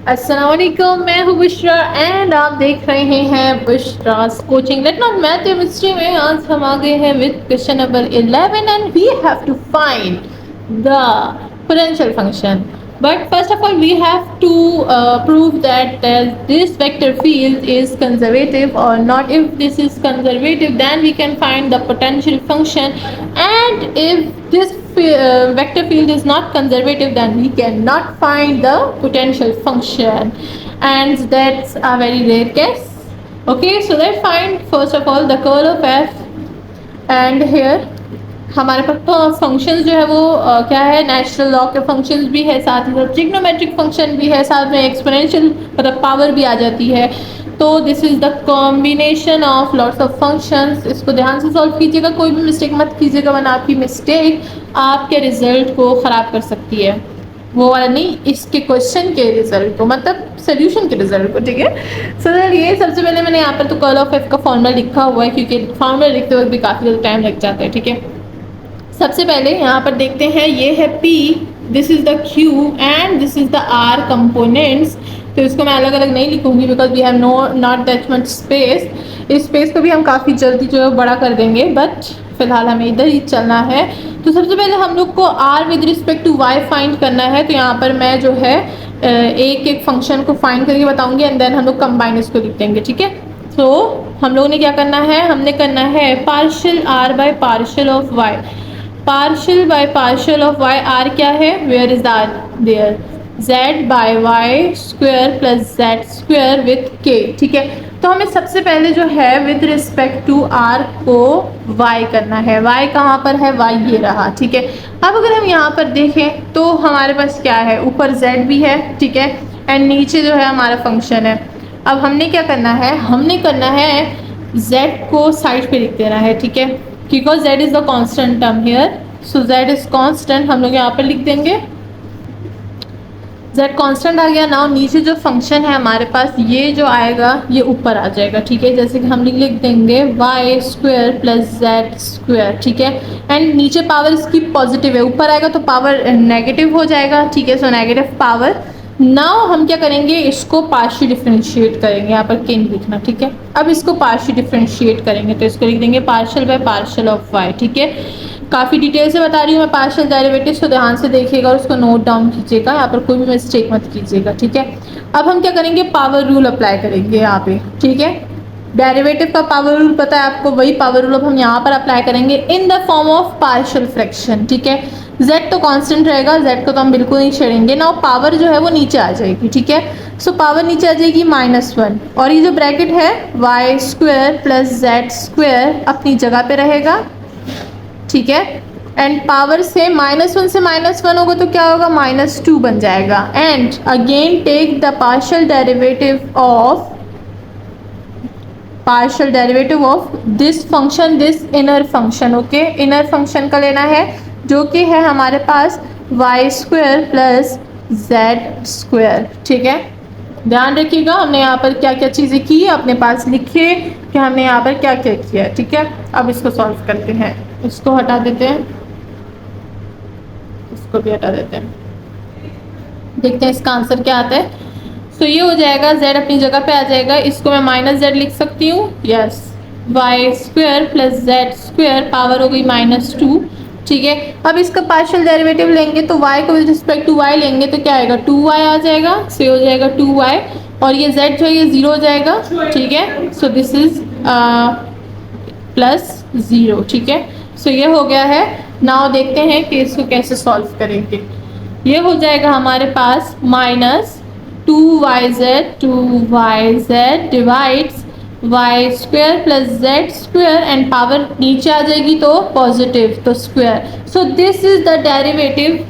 अस्सलाम वालेकुम, मैं हूँ बुशरा एंड आप देख रहे हैं Bushra's coaching. Let not math chemistry में आज हम आ गए हैं with question number 11 and we have to find the potential function. But first of all, we have to prove that this vector field is conservative or not. If this is conservative, then we can find the potential function. And if this vector field is not conservative, then we cannot find the potential function. And that's a very rare case. Okay, so let's find first of all the curl of f. And here हमारे पास functions जो है वो क्या है, natural law के functions भी है, साथ ही साथ ट्रिग्नोमेट्रिक फंक्शन भी है, साथ में एक्सपोनेंशियल मतलब पावर भी आ जाती है. तो this is the combination of lots of functions. इसको ध्यान से सॉल्व कीजिएगा, कोई भी मिस्टेक मत कीजिएगा वरना आपकी मिस्टेक आपके रिजल्ट को ख़राब कर सकती है. वो वाला नहीं, इसके क्वेश्चन के रिजल्ट को, मतलब सोल्यूशन के रिजल्ट को. ठीक है, सो ये सबसे पहले मैंने यहाँ पर तो कर्ल ऑफ एफ का फॉर्मूला लिखा हुआ है क्योंकि फॉर्मूला लिखते वक्त भी काफ़ी ज़्यादा टाइम लग जाता है. ठीक है, सबसे पहले यहाँ पर देखते हैं, ये है P, this is the Q and this is the R components. तो इसको मैं अलग अलग नहीं लिखूंगी because we have not that much space. इस स्पेस को भी हम काफ़ी जल्दी जो है बड़ा कर देंगे, बट फिलहाल हमें इधर ही चलना है. तो सबसे पहले हम लोग को R with respect to Y find करना है. तो यहाँ पर मैं जो है एक एक फंक्शन को फाइंड करके बताऊंगी एंड देन हम लोग कंबाइन इसको लिख देंगे. ठीक है, तो हम लोगों ने क्या करना है, हमने करना है partial R by partial of Y. Partial by partial of y. r क्या है, where is r, there, z by Y square plus Z square with k. ठीक है, तो हमें सबसे पहले जो है विद रिस्पेक्ट टू r को y करना है. y कहाँ पर है, y ये रहा. ठीक है, अब अगर हम यहाँ पर देखें तो हमारे पास क्या है, ऊपर z भी है. ठीक है, एंड नीचे जो है हमारा फंक्शन है. अब हमने क्या करना है, हमने करना है z को साइड पे लिख देना है. ठीक है, because z is the constant term here, so z is constant हम लोग यहाँ पर लिख देंगे. z constant आ गया. नाउ नीचे जो फंक्शन है हमारे पास, ये जो आएगा ये ऊपर आ जाएगा. ठीक है, जैसे कि हम लिख देंगे y square plus Z square. ठीक है, एंड नीचे पावर इसकी पॉजिटिव है, ऊपर आएगा तो पावर नेगेटिव हो जाएगा. ठीक है, सो नेगेटिव पावर. नाउ हम क्या करेंगे, इसको पार्शियल डिफरेंशिएट करेंगे. यहाँ पर के नहीं लिखना. ठीक है, अब इसको पार्शियल डिफरेंशिएट करेंगे तो इसको लिख देंगे partial by partial of y. ठीक है, काफ़ी डिटेल से बता रही हूँ मैं पार्शियल डेरिवेटिव्स, तो ध्यान से देखिएगा और उसको नोट डाउन कीजिएगा. यहाँ पर कोई भी मिस्टेक मत कीजिएगा. ठीक है, अब हम क्या करेंगे, पावर रूल अप्लाई करेंगे यहाँ पे. ठीक है, डेरिवेटिव का पावर रूल पता है आपको, वही पावर रूल अब हम यहाँ पर अप्लाई करेंगे in the form of partial fraction. ठीक है, z तो कांस्टेंट रहेगा, z को तो हम बिल्कुल नहीं छेड़ेंगे. ना पावर जो है वो नीचे आ जाएगी. ठीक है, सो पावर नीचे आ जाएगी -1 और ये जो ब्रैकेट है y square plus Z square अपनी जगह पे रहेगा. ठीक है, एंड पावर से -1 से -1 होगा तो क्या होगा, -2 बन जाएगा. And again take the partial derivative of this function, this inner function. Okay, inner function का लेना है जो कि है हमारे पास y square plus Z square. ठीक है, ध्यान रखिएगा हमने यहाँ पर क्या क्या चीज़ें की है, अपने पास लिखिए कि हमने यहाँ पर क्या क्या किया है. ठीक है, अब इसको सॉल्व करते हैं. इसको हटा देते हैं, इसको भी हटा देते हैं, देखते हैं इसका आंसर क्या आता है. सो ये हो जाएगा, z अपनी जगह पे आ जाएगा. इसको मैं -z लिख सकती हूँ. Yes, y square plus Z square, power हो गई -2. ठीक है, अब इसका पार्शियल डेरिवेटिव लेंगे तो y को विद रिस्पेक्ट टू y लेंगे तो क्या आएगा, 2y आ जाएगा. सो हो जाएगा 2y और ये z जो है ये 0 हो जाएगा. ठीक है, सो दिस इज +0. ठीक है, सो ये हो गया है. नाउ देखते हैं कि इसको कैसे सॉल्व करेंगे. ये हो जाएगा हमारे पास -2yz divides y square plus Z square and power नीचे आ जाएगी तो पॉजिटिव, तो square. So this is the derivative,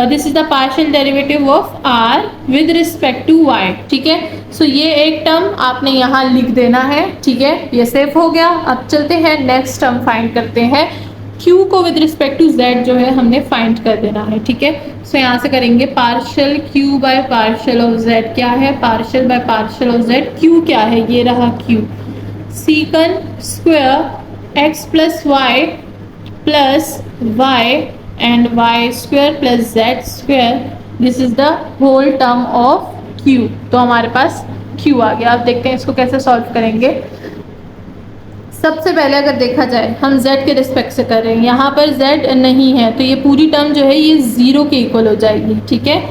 this is the partial derivative of r with respect to y. ठीक है, सो ये एक टर्म आपने यहाँ लिख देना है. ठीक है, ये सेफ हो गया. अब चलते हैं नेक्स्ट टर्म फाइंड करते हैं. q को विद रिस्पेक्ट टू z जो है हमने फाइंड कर देना है. ठीक है, सो यहाँ से करेंगे partial q by partial of z. क्या है, partial by partial of z. q क्या है, ये रहा q. Secant square x plus Y plus y and y square plus Z square, this is the whole term of q, तो हमारे पास q आ गया। अब देखते हैं इसको कैसे सॉल्व करेंगे। सबसे पहले अगर देखा जाए हम z के रिस्पेक्ट से कर रहे हैं, यहाँ पर z नहीं है तो ये पूरी टर्म जो है ये 0 के इक्वल हो जाएगी, ठीक है।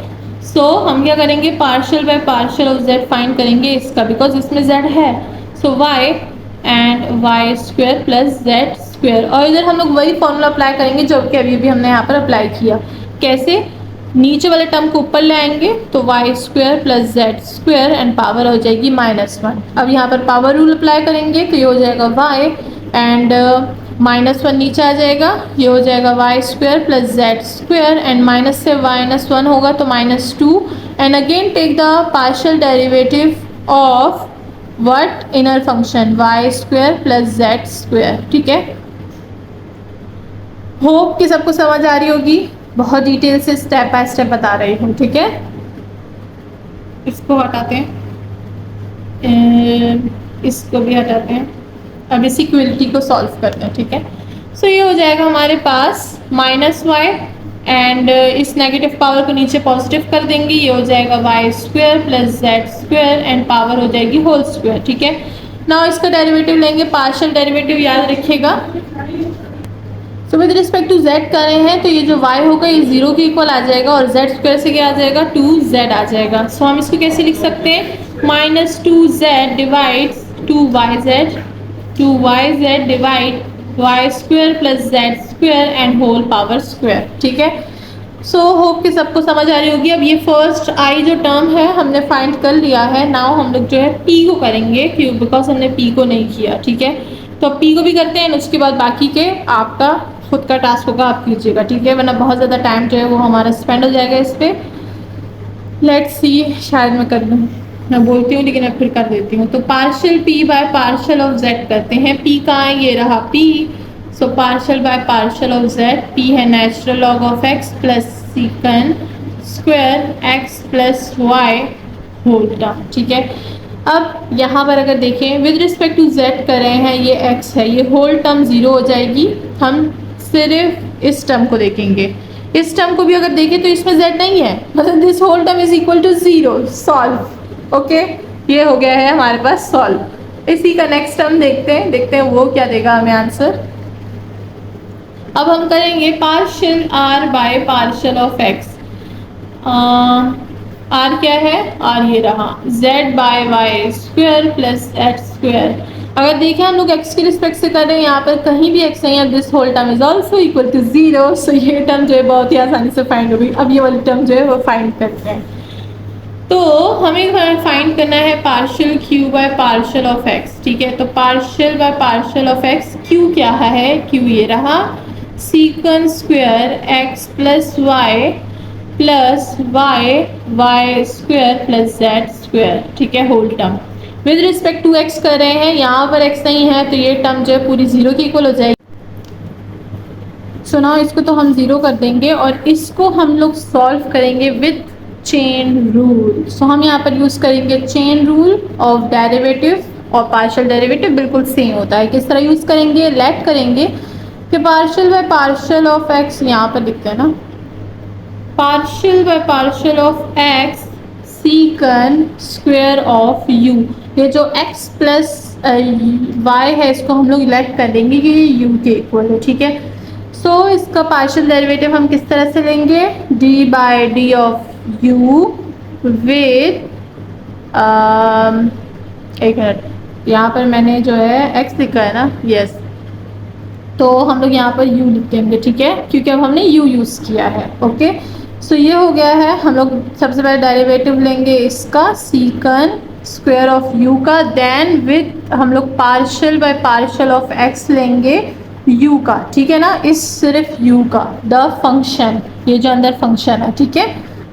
सो हम क्या करेंगे, partial by partial of z find करेंगे इसका, बिकॉज इसमें z है। So y and Y square plus Z square, और इधर हम लोग वही फॉर्मूला अप्लाई करेंगे जो कि अभी भी हमने यहाँ पर अप्लाई किया। कैसे, नीचे वाले टर्म को ऊपर ले आएंगे तो Y square plus Z square and power हो जाएगी -1। अब यहाँ पर पावर रूल अप्लाई करेंगे तो ये हो जाएगा वाई एंड -1 नीचे आ जाएगा, ये हो जाएगा Y square plus Z square and minus से -1 होगा तो -2 and again take the partial derivative of what, inner function Y square plus Z square, ठीक है। होप कि सबको समझ आ रही होगी, बहुत डिटेल से स्टेप बाय स्टेप बता रही हूँ, ठीक है। इसको हटाते हैं, इसको भी हटाते हैं। अब इस इक्वलिटी को सॉल्व करते हैं, ठीक है। सो ये हो जाएगा हमारे पास -y एंड इस नेगेटिव पावर को नीचे पॉजिटिव कर देंगे, ये हो जाएगा Y square plus Z square and power हो जाएगी होल स्क्वायर, ठीक है। नाउ इसका डेरिवेटिव लेंगे, पार्शियल डेरिवेटिव याद रखिएगा। तो विद रिस्पेक्ट टू z कर रहे हैं तो ये जो y होगा ये 0 के इक्वल आ जाएगा और z स्क्वायर से क्या आ जाएगा, 2z आ जाएगा। सो हम इसको कैसे लिख सकते हैं, -2z divides 2yz divide y square plus z square and whole power square, ठीक है। सो होप कि सबको समझ आ रही होगी। अब ये फर्स्ट आई जो टर्म है हमने फाइंड कर लिया है। नाउ हम लोग जो है p को करेंगे, क्यों, बिकॉज हमने p को नहीं किया, ठीक है। तो अब p को भी करते हैं, उसके बाद बाकी के आपका खुद का टास्क होगा, आप कीजिएगा, ठीक है, वरना बहुत ज़्यादा टाइम जो है वो हमारा स्पेंड हो जाएगा इस पर। लेट्स सी, शायद मैं कर दूँ, मैं बोलती हूँ लेकिन मैं फिर कर देती हूँ। तो partial p by partial of z करते हैं। p कहाँ है, ये रहा p। So partial by partial of z, p है natural log of x plus secant square x plus y whole term, ठीक है। अब यहाँ पर अगर देखें विद रिस्पेक्ट टू z कर रहे हैं, ये x है, ये होल टर्म 0 हो जाएगी। हम सिर्फ इस टर्म को देखेंगे, इस टर्म को भी अगर देखें तो इसमें z नहीं है, मतलब this whole term is equal to 0। Solve, okay, ये हो गया है हमारे पास सॉल्व। इसी का नेक्स्ट टर्म देखते हैं वो क्या देगा हमें आंसर। अब हम करेंगे partial r by partial of x। r क्या है, r ये रहा, z by Y square plus x square. अगर देखें हम लोग x के रिस्पेक्ट से कर रहे हैं, यहाँ पर कहीं भी x नहीं है, this whole term is also equal to 0। So ये टर्म जो है बहुत ही आसानी से फाइंड होगी। अब ये वाली टर्म जो है वो फाइंड करते हैं। तो हमें फाइंड करना है partial q by partial of x, ठीक है। तो partial by partial of x, q क्या है, q ये रहा, secant square x plus Y plus y square plus Z square, ठीक है, whole term. With respect to x कर रहे हैं, यहाँ पर x नहीं है तो ये टर्म जो है पूरी 0 की इक्वल हो जाएगी। सो नाउ इसको तो हम 0 कर देंगे और इसको हम लोग सॉल्व करेंगे विद चेन रूल। सो हम यहाँ पर यूज़ करेंगे चेन रूल ऑफ डेरिवेटिव और पार्शियल डेरिवेटिव बिल्कुल सेम होता है। किस तरह यूज़ करेंगे, लेट करेंगे कि partial by partial of x, यहाँ पर लिखते हैं ना, partial by partial of x secant square of u। ये जो x प्लस y है इसको हम लोग लेट कर देंगे कि ये u के इक्वल है, ठीक है। सो इसका पार्शियल डेरिवेटिव हम किस तरह से लेंगे, d by D of u with एक मिनट, यहाँ पर मैंने जो है x लिखा है ना, यस, तो हम लोग यहाँ पर u लिख देंगे, ठीक है, क्योंकि अब हमने u यूज़ किया है, ओके। सो ये हो गया है। हम लोग सबसे पहले डेरिवेटिव लेंगे इसका सीकन स्क्वायर ऑफ u का, देन विद हम लोग partial by partial of x लेंगे u का, ठीक है ना, इस सिर्फ u का, द फंक्शन, ये जो अंदर फंक्शन है, ठीक है।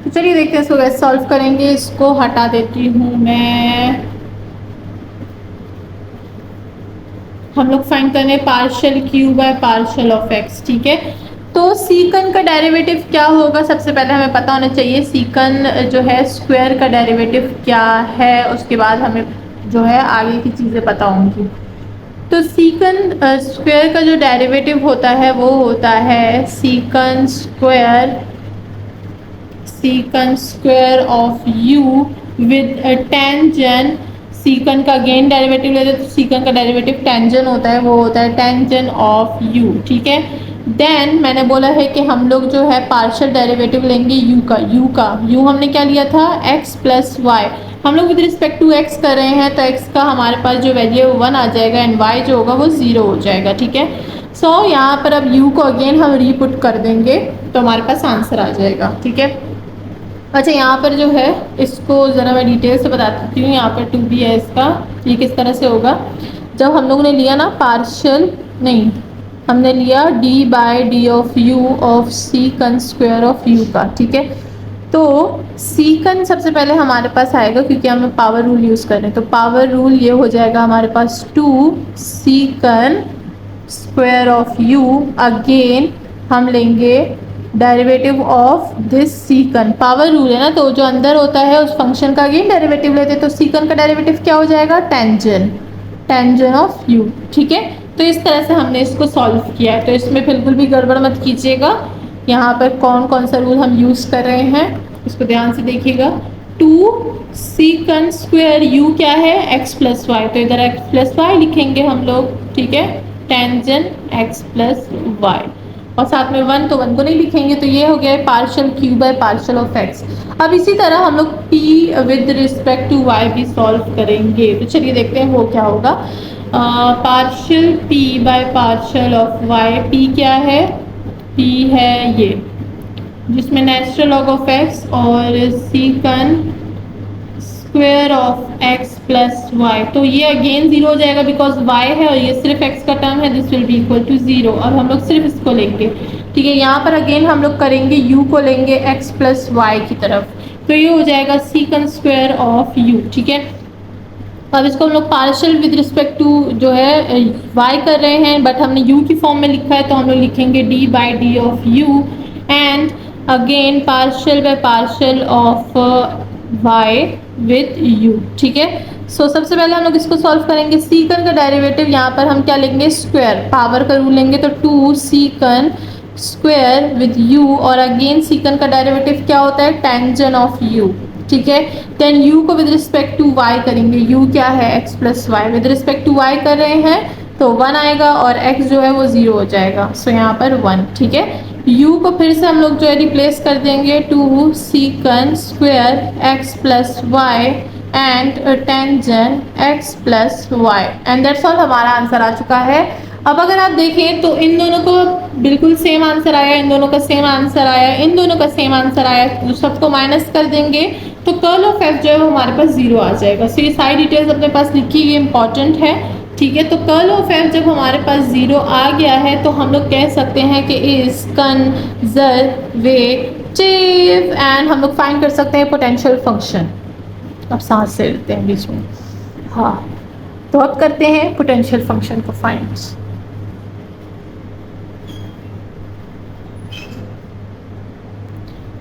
तो चलिए देखते हैं इसको कैसे सॉल्व करेंगे। इसको हटा देती हूँ मैं। हम लोग फाइंड करने partial q by partial of x, ठीक है। तो सीकन का डेरिवेटिव क्या होगा, सबसे पहले हमें पता होना चाहिए सीकन जो है स्क्वायर का डेरिवेटिव क्या है, उसके बाद हमें जो है आगे की चीज़ें पता होंगी। तो सीकन स्क्वायर का जो डेरिवेटिव होता है वो होता है secant square of u with tangent secant का अगेन डेरिवेटिव लेते तो सीकन का डेरिवेटिव टेंजन होता है, वो होता है टेंजन ऑफ यू, ठीक है। देन मैंने बोला है कि हम लोग जो है पार्शियल डेरिवेटिव लेंगे यू हमने क्या लिया था x प्लस वाई, हम लोग विद रिस्पेक्ट टू x कर रहे हैं तो x का हमारे पास जो वैल्यू है 1 आ जाएगा एंड y जो होगा वो 0 हो जाएगा, ठीक है। सो यहाँ पर अब u को अगेन हम रीपुट कर देंगे तो हमारे पास आंसर आ जाएगा, ठीक है। अच्छा यहाँ पर जो है इसको ज़रा मैं डिटेल से बता देती हूँ। यहाँ पर 2b है इसका, ये किस तरह से होगा, जब हम लोगों ने लिया ना पार्शियल नहीं, हमने लिया d by D of u of secant square of u का, ठीक है। तो सीकन सबसे पहले हमारे पास आएगा क्योंकि हम पावर रूल यूज़ कर रहे हैं, तो पावर रूल ये हो जाएगा हमारे पास 2 secant square of u, again हम लेंगे derivative of this secant, power rule है ना तो जो अंदर होता है उस फंक्शन का अगेन डेरिवेटिव लेते हैं, तो सीकन का डेरिवेटिव क्या हो जाएगा टेंजन ऑफ u, ठीक है। तो इस तरह से हमने इसको सॉल्व किया है, तो इसमें बिल्कुल भी गड़बड़ मत कीजिएगा। यहाँ पर कौन कौन सा रूल हम यूज़ कर रहे हैं इसको ध्यान से देखिएगा। 2 सीकन स्क्वायर u क्या है x प्लस वाई, तो इधर x प्लस वाई लिखेंगे हम लोग, ठीक है, टेंजन x प्लस वाई, और साथ में 1 तो 1 को नहीं लिखेंगे, तो ये हो गया partial q by partial of x। अब इसी तरह हम लोग p with respect to y भी सॉल्व करेंगे, तो चलिए देखते हैं वो क्या होगा। Partial p by partial of y, p क्या है, p है ये जिसमें नेचुरल लॉग ऑफ x और secant square of x plus y, तो ये अगेन 0 हो जाएगा बिकॉज y है और ये सिर्फ x का टर्म है, this will be equal to 0, और हम लोग सिर्फ इसको लेंगे, ठीक है। यहाँ पर अगेन हम लोग करेंगे u को लेंगे x प्लस वाई की तरफ, तो ये हो जाएगा सीकन स्क्वायर ऑफ u, ठीक है। अब इसको हम लोग पार्शियल विद रिस्पेक्ट टू जो है y कर रहे हैं, बट हमने u की फॉर्म में लिखा है तो हम लोग लिखेंगे d by D of u and again partial by partial of y with u, ठीक है। सो सबसे पहले हम लोग इसको सॉल्व करेंगे। सीकन का डेरिवेटिव यहाँ पर हम क्या लेंगे, स्क्वायर, पावर का रूल लेंगे, तो 2 सीकन स्क्वायर विद u, और अगेन सीकन का डेरिवेटिव क्या होता है, टेंजन ऑफ u, ठीक है। देन u को विद रिस्पेक्ट टू y करेंगे, u क्या है x plus Y, with respect to y कर रहे हैं तो 1 आएगा और x जो है वो 0 हो जाएगा, सो यहाँ पर 1, ठीक है। u को फिर से हम लोग जो है रिप्लेस कर देंगे 2 secant square x plus y and tangent x plus y, and that's all, हमारा आंसर आ चुका है। अब अगर आप देखें तो इन दोनों को बिल्कुल सेम आंसर आया, इन दोनों का सेम आंसर आया, इन दोनों का सेम आंसर आया, तो सबको माइनस कर देंगे तो कर्ल ऑफ f जो है वो हमारे पास 0 आ जाएगा। सो ये सारी डिटेल्स अपने पास लिखी, ये इंपॉर्टेंट है, ठीक है। तो कर्ल ऑफ f जब हमारे पास 0 आ गया है तो हम लोग कह सकते हैं कि इज कंजर्वेटिव, एंड हम लोग फाइंड कर सकते हैं पोटेंशियल फंक्शन। अब सांस से लेते हैं बीच में, हाँ, तो अब करते हैं पोटेंशियल फंक्शन को फाइंड।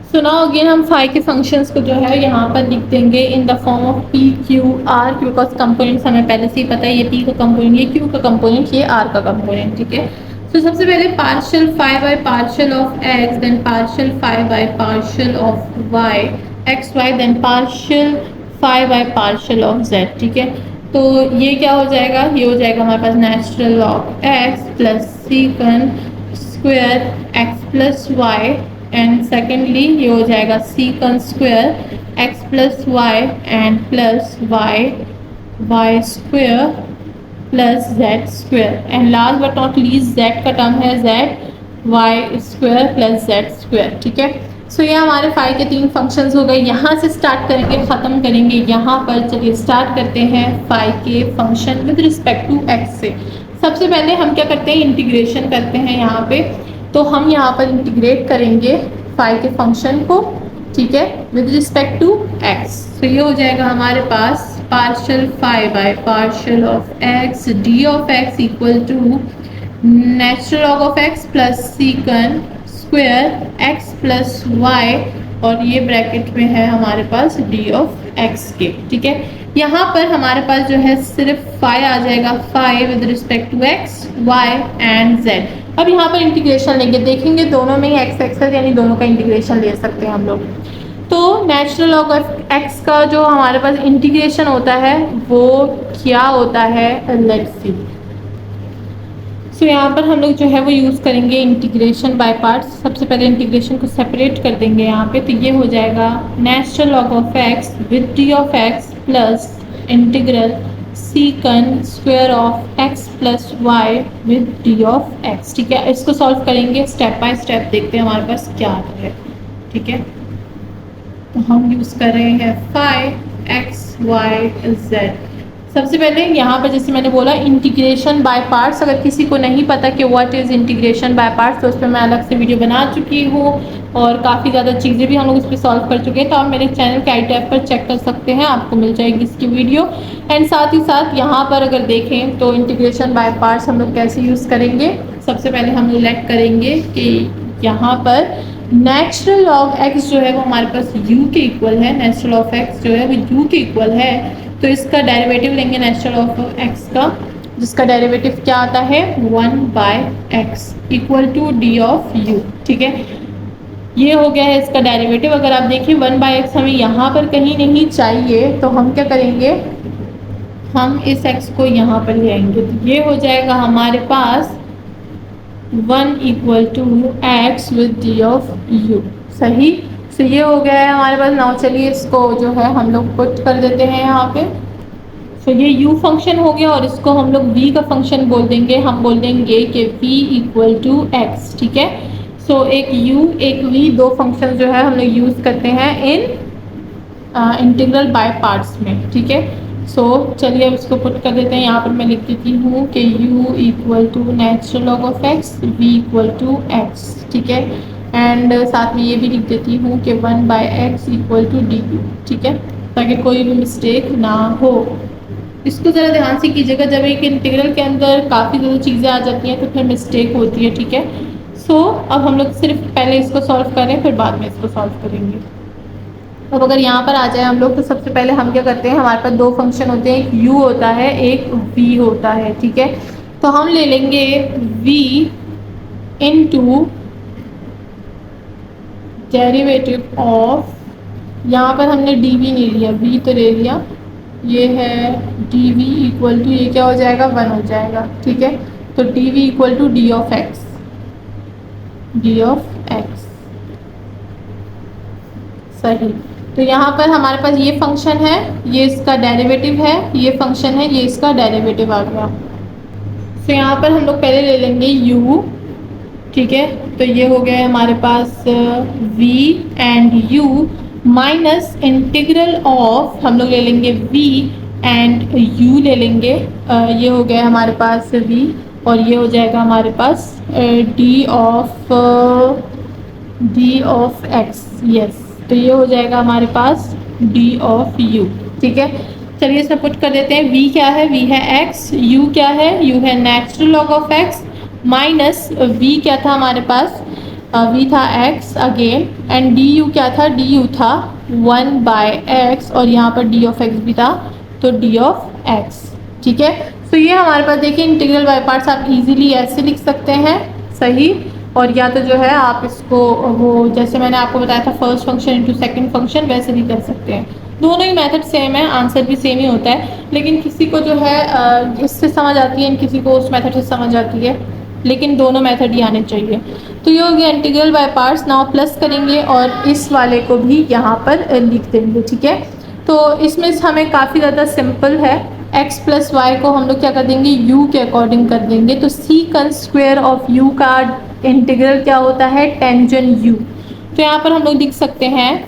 सो नाउ अगेन हम फाई के फंक्शंस को जो है यहाँ पर लिख देंगे in the form of P Q R, because components हमें पहले से ही पता है, ये पी का कंपोनेंट, ये क्यू का कंपोनेंट, ये आर का कंपोनेंट, ठीक है। तो सबसे पहले partial phi by partial of X, then partial phi by partial of Y X Y, then partial phi by partial of Z, ठीक है। तो ये क्या हो जाएगा, ये हो जाएगा हमारे पास natural log x plus secant square x plus y, and secondly ये हो जाएगा secant square x plus y and plus y square plus Z square, and last but not least z का टर्म है z y square plus Z square, ठीक है। सो ये हमारे phi के 3 फंक्शंस हो गए। यहाँ से स्टार्ट करेंगे, ख़त्म करेंगे यहाँ पर। चलिए स्टार्ट करते हैं फाई के function with respect to X से। सबसे पहले हम क्या करते हैं, इंटीग्रेशन करते हैं यहाँ पे। तो हम यहाँ पर इंटीग्रेट करेंगे फाई के फंक्शन को, ठीक है, विद रिस्पेक्ट टू एक्स। तो ये हो जाएगा हमारे पास partial phi by partial of x D of x equal to natural log of x plus secant square x plus y, और ये ब्रैकेट में है हमारे पास डी ऑफ एक्स के, ठीक है। यहाँ पर हमारे पास जो है सिर्फ फाई आ जाएगा, phi with respect to X Y and Z. अब यहाँ पर इंटीग्रेशन लेंगे, देखेंगे दोनों में ही एक्स एक्स है, यानी दोनों का इंटीग्रेशन ले सकते हैं हम लोग। तो नेचुरल लॉग ऑफ एक्स का जो हमारे पास इंटीग्रेशन होता है वो क्या होता है, लेट्स सी। सो यहाँ पर हम लोग जो है वो यूज़ करेंगे इंटीग्रेशन बाय पार्ट्स। सबसे पहले इंटीग्रेशन को सेपरेट कर देंगे यहाँ पे, तो ये हो जाएगा natural log of x with D of x plus integral secant square of x plus Y with D of x. ठीक है, इसको सॉल्व करेंगे स्टेप बाय स्टेप, देखते हैं हमारे पास क्या आता है। ठीक है, तो हम यूज़ कर रहे हैं फाई एक्स वाई जेड। सबसे पहले यहाँ पर जैसे मैंने बोला इंटीग्रेशन बाय पार्ट्स, अगर किसी को नहीं पता कि what is integration by parts तो उस पर मैं अलग से वीडियो बना चुकी हूँ और काफ़ी ज़्यादा चीज़ें भी हम लोग इस पर सॉल्व कर चुके हैं, तो आप मेरे चैनल के आई टैब पर चेक कर सकते हैं, आपको मिल जाएगी इसकी वीडियो। एंड साथ ही साथ यहाँ पर अगर देखें तो इंटीग्रेशन बाय पार्ट्स हम लोग कैसे यूज़ करेंगे। सबसे पहले हम लोग लेट करेंगे कि यहाँ पर नेचुरल लॉग एक्स जो है वो हमारे पास u के इक्वल है, नेचुरल ऑफ एक्स जो है वो u के इक्वल है, तो इसका डेरिवेटिव लेंगे नेचुरल ऑफ एक्स का, जिसका डेरिवेटिव क्या आता है 1/x equal to D of u। ठीक है, ये हो गया है इसका डेरिवेटिव। अगर आप देखिए 1/x हमें यहाँ पर कहीं नहीं चाहिए, तो हम क्या करेंगे, हम इस x को यहाँ पर ले आएंगे, तो ये हो जाएगा हमारे पास 1 equal to X with D of u। सही, तो ये हो गया है हमारे पास। नाउ चलिए इसको जो है हम लोग पुट कर देते हैं यहाँ पे। तो ये u फंक्शन हो गया और इसको हम लोग v का फंक्शन बोल देंगे, हम बोल देंगे कि v इक्वल टू एक्स। ठीक है, सो एक u एक v दो फंक्शन जो है हम लोग यूज़ करते हैं इन इंटीग्रल बाय पार्ट्स में। ठीक है, सो चलिए अब इसको पुट कर देते हैं। यहाँ पर मैं लिख देती हूँ कि u equal to natural log of x, v equal to x। ठीक है, एंड साथ में ये भी लिख देती हूँ कि 1/x equal to D you. ठीक है, ताकि कोई भी मिस्टेक ना हो। इसको ज़रा ध्यान से कीजिएगा, जब एक इंटीग्रल के अंदर काफ़ी ज़्यादा चीज़ें आ जाती हैं तो फिर मिस्टेक होती है। ठीक है, सो अब हम लोग सिर्फ पहले इसको सॉल्व करें फिर बाद में इसको सॉल्व करेंगे। अब अगर यहाँ पर आ जाए हम लोग, तो सबसे पहले हम क्या करते हैं, हमारे पास दो फंक्शन होते हैं, एक u होता है एक v होता है। ठीक है, तो हम ले लेंगे v इनटू डेरिवेटिव ऑफ, यहाँ पर हमने dv नहीं लिया, v तो ले लिया, ये है dv इक्वल टू, ये क्या हो जाएगा 1 हो जाएगा। ठीक है, तो dv equal to D of x, D of X. सही, तो यहाँ पर हमारे पास ये फंक्शन है, ये इसका डेरिवेटिव है, ये फंक्शन है, ये इसका डेरिवेटिव आ गया। तो यहाँ पर हम लोग पहले ले लेंगे u। ठीक है, तो ये हो गया हमारे पास v and u minus integral of, हम लोग ले लेंगे v एंड u ले लेंगे, ये हो गया हमारे पास v और ये हो जाएगा हमारे पास d ऑफ x। यस, तो ये हो जाएगा हमारे पास d ऑफ u। ठीक है, चलिए इसे पुट कर देते हैं। v क्या है, v है x, u क्या है, u है natural log of x minus v क्या था हमारे पास, v था x अगेन, एंड du क्या था, du था 1/x और यहाँ पर d ऑफ x भी था, तो d ऑफ x। ठीक है, तो ये हमारे पास देखिए इंटीग्रल बाय पार्ट्स आप इजीली ऐसे लिख सकते हैं। सही, और या तो जो है आप इसको वो जैसे मैंने आपको बताया था first function into second function, वैसे भी कर सकते हैं। दोनों ही मेथड सेम है, आंसर भी सेम ही होता है, लेकिन किसी को जो है इससे समझ आती है, किसी को उस मेथड से समझ आती है, लेकिन दोनों मेथड ही आने चाहिए। तो ये हो गया integral by parts. Now plus करेंगे और इस वाले को भी यहाँ पर लिख देंगे। ठीक है, तो इसमें हमें काफ़ी ज़्यादा सिंपल है, x प्लस वाई को हम लोग क्या कर देंगे, u के अकॉर्डिंग कर देंगे। तो सीकन स्क्वायर ऑफ u का इंटीग्रल क्या होता है, टेंजेंट u। तो यहाँ पर हम लोग लिख सकते हैं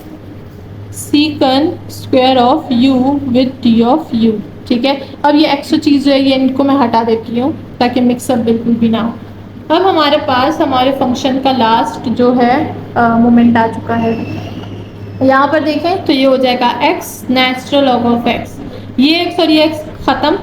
secant square of u with d ऑफ u। ठीक है, अब ये एक्स्ट्रा चीज़ जो है ये इनको मैं हटा देती हूँ ताकि मिक्सअप बिल्कुल भी ना हो। अब हमारे पास हमारे फंक्शन का लास्ट जो है मोमेंट आ चुका है। यहाँ पर देखें तो ये हो जाएगा x natural log of x, ये x और ये x ख़त्म,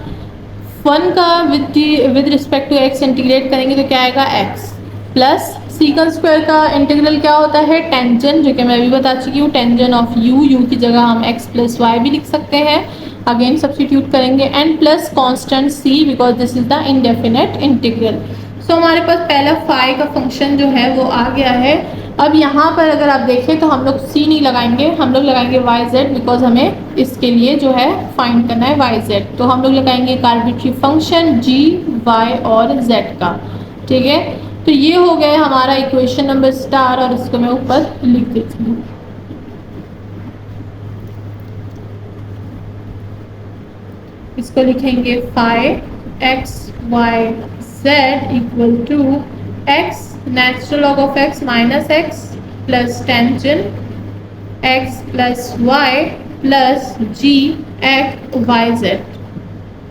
1 का with respect to x integrate करेंगे तो क्या आएगा x प्लस सीकन स्क्वायर का इंटीग्रल क्या होता है, टेंजेंट, जो कि मैं अभी बता चुकी हूँ, टेंजेंट ऑफ u की जगह हम x प्लस वाई भी लिख सकते हैं, अगेन सब्सटीट्यूट करेंगे, and plus constant c because this is the indefinite integral. So हमारे पास पहला फाई का फंक्शन जो है वो आ गया है। अब यहाँ पर अगर आप देखें तो हम लोग सी नहीं लगाएंगे, हम लोग लगाएंगे वाई जेड, बिकॉज हमें इसके लिए जो है फाइंड करना है वाई जेड। तो हम लोग लगाएंगे एक आर्बिट्री फंक्शन जी वाई और जेड का। ठीक है, तो ये हो गया हमारा इक्वेशन नंबर स्टार, और इसको मैं ऊपर लिख देती हूँ। इसको लिखेंगे phi x y z equal to x natural log of x minus x plus tangent x plus Y plus g x y z.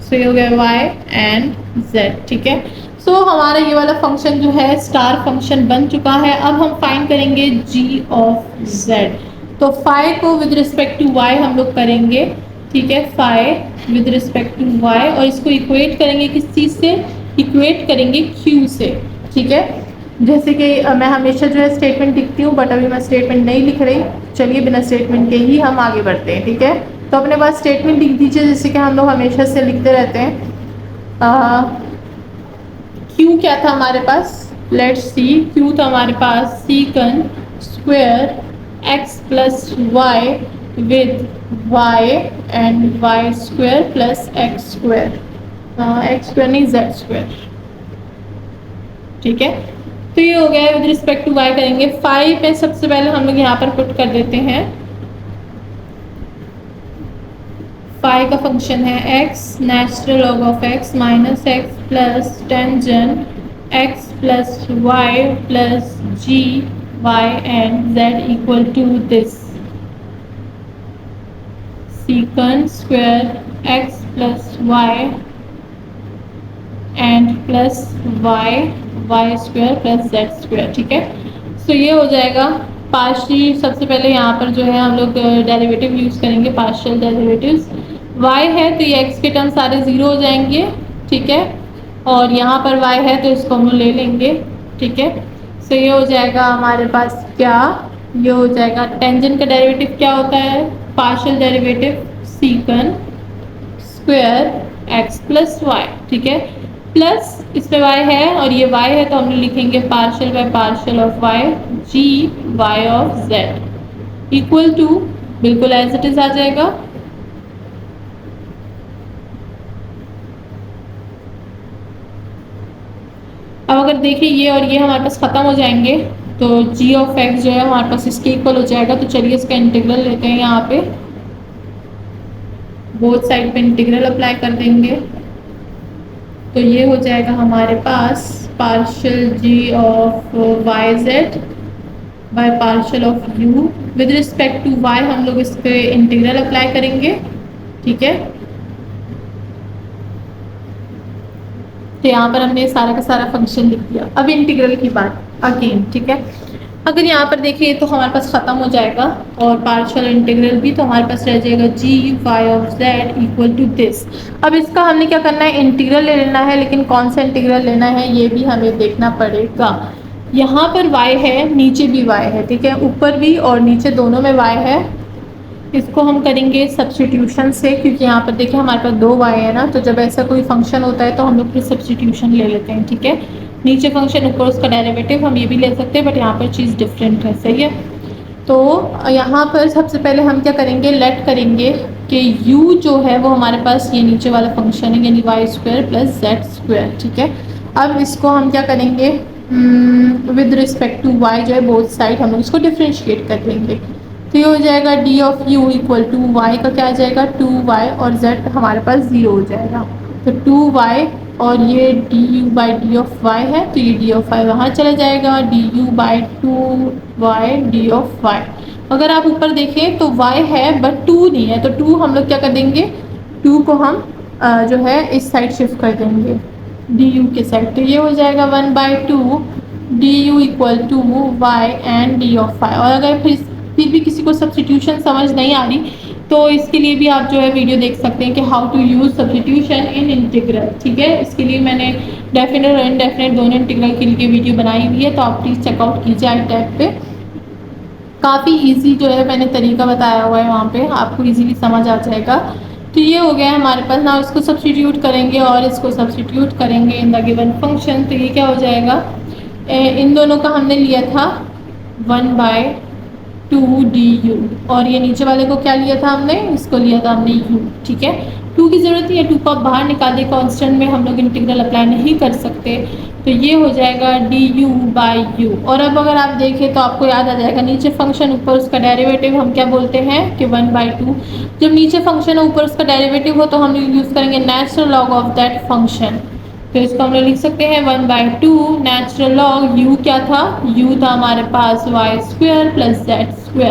So ये हो गया वाई एंड जेड। ठीक है, सो हमारा ये वाला फंक्शन जो है स्टार फंक्शन बन चुका है। अब हम फाइंड करेंगे जी ऑफ जेड। तो फाई को विद रिस्पेक्ट टू वाई हम लोग करेंगे। ठीक है, phi with respect to Y, और इसको इक्वेट करेंगे किस चीज़ से, इक्वेट करेंगे क्यू से। ठीक है, जैसे कि मैं हमेशा जो है स्टेटमेंट लिखती हूँ, बट अभी मैं स्टेटमेंट नहीं लिख रही। चलिए बिना स्टेटमेंट के ही हम आगे बढ़ते हैं। ठीक है, तो अपने पास स्टेटमेंट लिख दीजिए, जैसे कि हम लोग हमेशा से लिखते रहते हैं। क्यू क्या था हमारे पास, लेट्स सी। क्यू था हमारे पास secant square x plus Y with y and Y square plus x square, x square नहीं जेड स्क्वायर। ठीक है, तो ये हो गया। विद रिस्पेक्ट टू वाई करेंगे। फाइव पे सबसे पहले हम लोग यहाँ पर पुट कर देते हैं, फाई का फंक्शन है x natural log of x minus x plus tangent x plus Y plus g y and z equal to this secant square x plus y and plus y y square plus Z square. ठीक है, सो ये हो जाएगा। Partial सबसे पहले यहाँ पर जो है हम लोग डेरिवेटिव यूज़ करेंगे, पार्शियल डेरिवेटिव्स। y है तो ये x के टर्म सारे ज़ीरो हो जाएंगे। ठीक है, और यहाँ पर y है तो इसको हम ले लेंगे। ठीक है, सो ये हो जाएगा हमारे पास क्या, ये हो जाएगा टेंजेंट का डेरिवेटिव क्या होता है, partial derivative secant square x plus y. ठीक है, प्लस इसमें y है और ये y है तो हम लिखेंगे partial by partial of y G y of z equal to, बिल्कुल एज इट इज आ जाएगा। अब अगर देखिए ये और ये हमारे पास ख़त्म हो जाएंगे तो g ऑफ x जो है हमारे पास इसके इक्वल हो जाएगा। तो चलिए इसका इंटीग्रल लेते हैं, यहाँ पे बोथ साइड पे इंटीग्रल अप्लाई कर देंगे। तो ये हो जाएगा हमारे पास partial g of y z by partial of u with respect to y हम लोग इसके इंटीग्रल अप्लाई करेंगे। ठीक है, तो यहाँ पर हमने सारा का सारा फंक्शन लिख दिया। अब इंटीग्रल की बात अगेन। ठीक है, अगर यहाँ पर देखिए तो हमारे पास ख़त्म हो जाएगा और पार्शियल इंटीग्रल भी, तो हमारे पास रह जाएगा g y of z equal to this. अब इसका हमने क्या करना है, इंटीग्रल ले लेना है, लेकिन कौन सा इंटीग्रल लेना है ये भी हमें देखना पड़ेगा। यहाँ पर y है, नीचे भी y है। ठीक है, ऊपर भी और नीचे दोनों में y है। इसको हम करेंगे सब्स्टिट्यूशन से, क्योंकि यहाँ पर देखिए हमारे पास दो y है ना, तो जब ऐसा कोई फंक्शन होता है तो हम लोग फिर सब्स्टिट्यूशन ले लेते हैं। ठीक है, नीचे फंक्शन ऊपर उसका डेरिवेटिव, हम ये भी ले सकते हैं, बट यहाँ पर चीज़ डिफरेंट है। सही है, तो यहाँ पर सबसे पहले हम क्या करेंगे, लेट करेंगे कि u जो है वो हमारे पास ये नीचे वाला फंक्शन है, यानी Y square plus Z square. ठीक है, अब इसको हम क्या करेंगे, विद रिस्पेक्ट टू y जो है बोथ साइड हम लोग इसको डिफ्रेंशिएट कर लेंगे। तो ये हो जाएगा D of u equal to Y का क्या आ जाएगा 2y और z हमारे पास 0 हो जाएगा। तो 2y और ये D U by D of Y है, तो ये डी ऑफ वाई वहाँ चला जाएगा, D U by 2y D of Y. अगर आप ऊपर देखें तो y है बट 2 नहीं है, तो 2 हम लोग क्या कर देंगे, 2 को हम जो है इस साइड शिफ्ट कर देंगे डी यू के साइड। तो ये हो जाएगा 1/2 D U equal to Y and D of Y. और अगर फिर भी किसी को सब्स्टिट्यूशन समझ नहीं आ रही तो इसके लिए भी आप जो है वीडियो देख सकते हैं कि how to use substitution in integral. ठीक है, इसके लिए मैंने डेफिनेट और इनडेफिनेट दोनों इंटीग्रल के लिए वीडियो बनाई हुई है, तो आप प्लीज़ चेकआउट कीजिए आई टैब पे। काफ़ी इजी जो है मैंने तरीका बताया हुआ है, वहाँ पे आपको इजीली समझ आ जाएगा। तो ये हो गया हमारे पास ना, इसको सब्स्टिट्यूट करेंगे और इसको सब्स्टिट्यूट करेंगे इन द गिवन फंक्शन। तो ये क्या हो जाएगा, इन दोनों का हमने लिया था 1/2 du, और ये नीचे वाले को क्या लिया था हमने, इसको लिया था हमने u। ठीक है, 2 की ज़रूरत नहीं है, 2 को आप बाहर निकाल दें, कांस्टेंट में हम लोग इंटीग्रल अप्लाई नहीं कर सकते, तो ये हो जाएगा du/u। और अब अगर आप देखें तो आपको याद आ जाएगा नीचे फंक्शन ऊपर उसका डेरिवेटिव हम क्या बोलते हैं कि 1/2। जब नीचे फंक्शन है ऊपर उसका डेरिवेटिव हो तो हम यूज़ करेंगे natural log of that function. तो इसको हम लोग लिख सकते हैं 1/2 नेचुरल लॉग u क्या था, u था हमारे पास y² plus z²,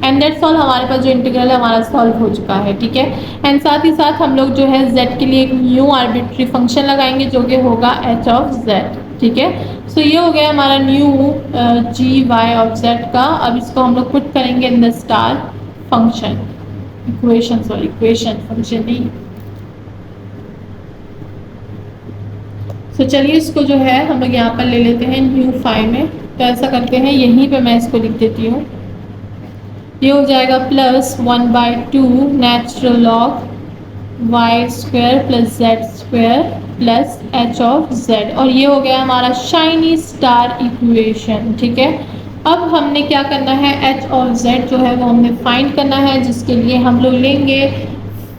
and that's all. हमारे पास जो इंटीग्रल है हमारा सॉल्व हो चुका है। ठीक है, एंड साथ ही साथ हम लोग जो है z के लिए एक न्यू आर्बिट्री फंक्शन लगाएंगे जो कि होगा h ऑफ z। ठीक है, सो ये हो गया हमारा न्यू g ऑफ z का। अब इसको हम लोग पुट करेंगे in the star function equation function नहीं। तो चलिए इसको जो है हम लोग यहाँ पर ले लेते हैं न्यू फाइल में। तो ऐसा करते हैं, यहीं पे मैं इसको लिख देती हूँ। ये हो जाएगा plus 1/2 natural log y² plus z² plus h of z, और ये हो गया हमारा शाइनी स्टार इक्वेशन। ठीक है, अब हमने क्या करना है, h ऑफ z जो है वो हमने फाइंड करना है, जिसके लिए हम लोग लेंगे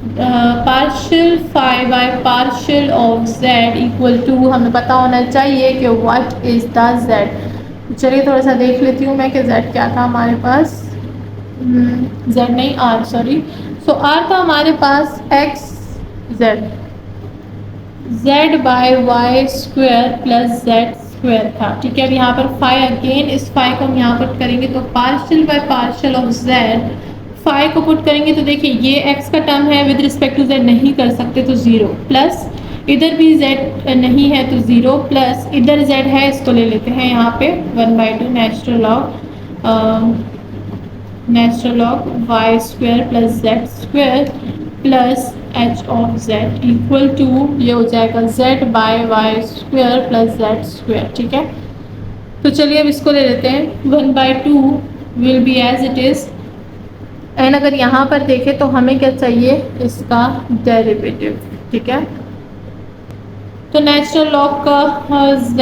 partial phi by partial of z equal to, हमें पता होना चाहिए कि व्हाट इज द z। चलिए थोड़ा सा देख लेती हूँ मैं कि z क्या था हमारे पास, z नहीं r, सॉरी। सो r था हमारे पास x z/y² प्लस z² था। ठीक है, अब यहाँ पर फाई, अगेन इस फाई को हम यहाँ पुट करेंगे तो partial by partial of z, phi को पुट करेंगे तो देखिए ये x का टर्म है, विद रिस्पेक्ट टू z नहीं कर सकते तो 0, प्लस इधर भी z नहीं है तो 0, प्लस इधर z है, इसको ले लेते हैं यहाँ पे 1/2 natural log y² plus z² plus h of z equal to, ये हो जाएगा z/y² प्लस z²। ठीक है, तो चलिए अब इसको ले लेते हैं, 1/2 will be as it is, and अगर यहाँ पर देखें तो हमें क्या चाहिए, इसका डेरिवेटिव। ठीक है, तो नेचुरल लॉग का z,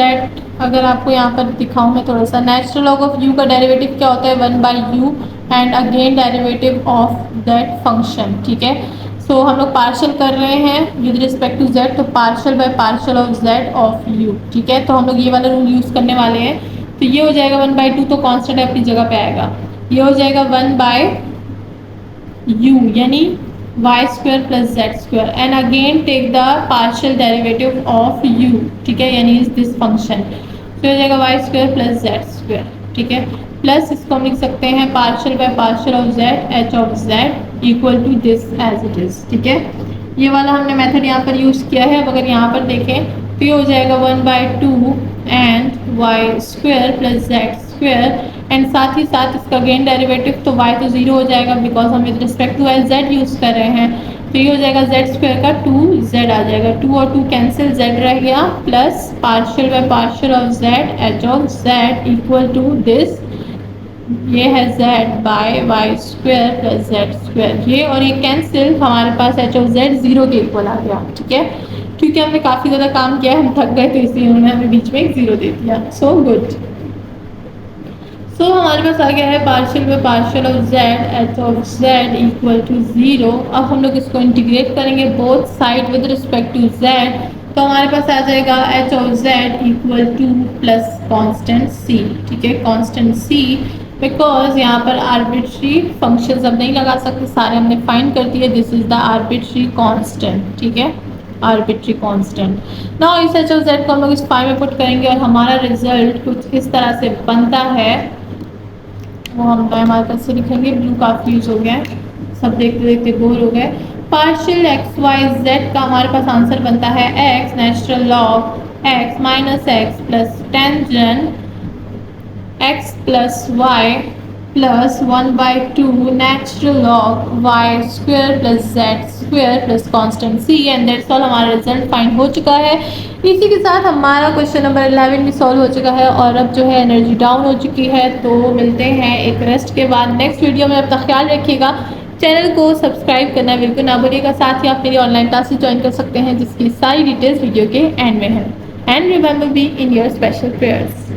अगर आपको यहाँ पर दिखाऊँ मैं थोड़ा सा, नेचुरल लॉग ऑफ u का डेरिवेटिव क्या होता है, 1/u and again derivative of that function. ठीक है, सो हम लोग पार्शियल कर रहे हैं विद रिस्पेक्ट टू z, तो partial by partial of z of u। ठीक है, तो हम लोग ये वाला रूल यूज़ करने वाले हैं, तो ये हो जाएगा 1/2, तो कांस्टेंट अपनी जगह पे आएगा, ये हो जाएगा 1/u यानी y² plus z², and again take the partial derivative of u। ठीक है, यानी इज दिस फंक्शन, तो हो जाएगा y² प्लस z²। ठीक है, प्लस इसको हम लिख सकते हैं partial by partial of z h of z equal to this as it is. ठीक है, ये वाला हमने मेथड यहाँ पर यूज़ किया है। अब अगर यहाँ पर देखें तो ये हो जाएगा 1/2 and y² plus z², and साथ ही साथ इसका अगेन डेरिवेटिव, तो y तो 0 हो जाएगा बिकॉज हम with respect to z use कर रहे हैं, तो ये हो जाएगा z² का 2z आ जाएगा, 2 और 2 कैंसिल, z रह गया, plus partial by partial of z h of z equal to this, ये है z/y² प्लस z², ये और ये कैंसिल, हमारे पास h ऑफ z 0 के इक्वल आ गया। ठीक है, क्योंकि हमने काफ़ी ज़्यादा काम किया है, हम थक गए, तो इसलिए उन्होंने हमें बीच में एक 0 दे दिया। सो गुड, सो हमारे पास आ गया है partial by partial of z h of z equal to 0। अब हम लोग इसको इंटीग्रेट करेंगे both side with respect to z, तो हमारे पास आ जाएगा h of z equal to plus constant c। ठीक है, कांस्टेंट c, बिकॉज यहाँ पर आर्बिट्री फंक्शंस अब नहीं लगा सकते, सारे हमने फाइंड कर दिए, this is the arbitrary constant. ठीक है, आर्बिट्री कांस्टेंट। नाउ इस h ऑफ z को हम लोग इस फाइल में पुट करेंगे और हमारा रिजल्ट कुछ इस तरह से बनता है, वो हम हमारे पास से लिखेंगे, ब्लू काफ़ी यूज हो गया है, सब देखते देखते बोर हो गए। पार्शियल एक्स वाई जेड का हमारे पास आंसर बनता है x natural log x minus x plus tangent x plus Y plus 1/2 natural log y² plus z² plus constant c, and that's all. हमारा रिजल्ट फाइंड हो चुका है। इसी के साथ हमारा क्वेश्चन नंबर 11 भी सॉल्व हो चुका है, और अब जो है एनर्जी डाउन हो चुकी है, तो मिलते हैं एक रेस्ट के बाद नेक्स्ट वीडियो में। अपना ख्याल रखिएगा, चैनल को सब्सक्राइब करना बिल्कुल ना भूलिएगा, साथ ही आप मेरी ऑनलाइन क्लासेस ज्वाइन कर सकते हैं जिसकी सारी डिटेल्स वीडियो के एंड में है। And remember be in your special prayers.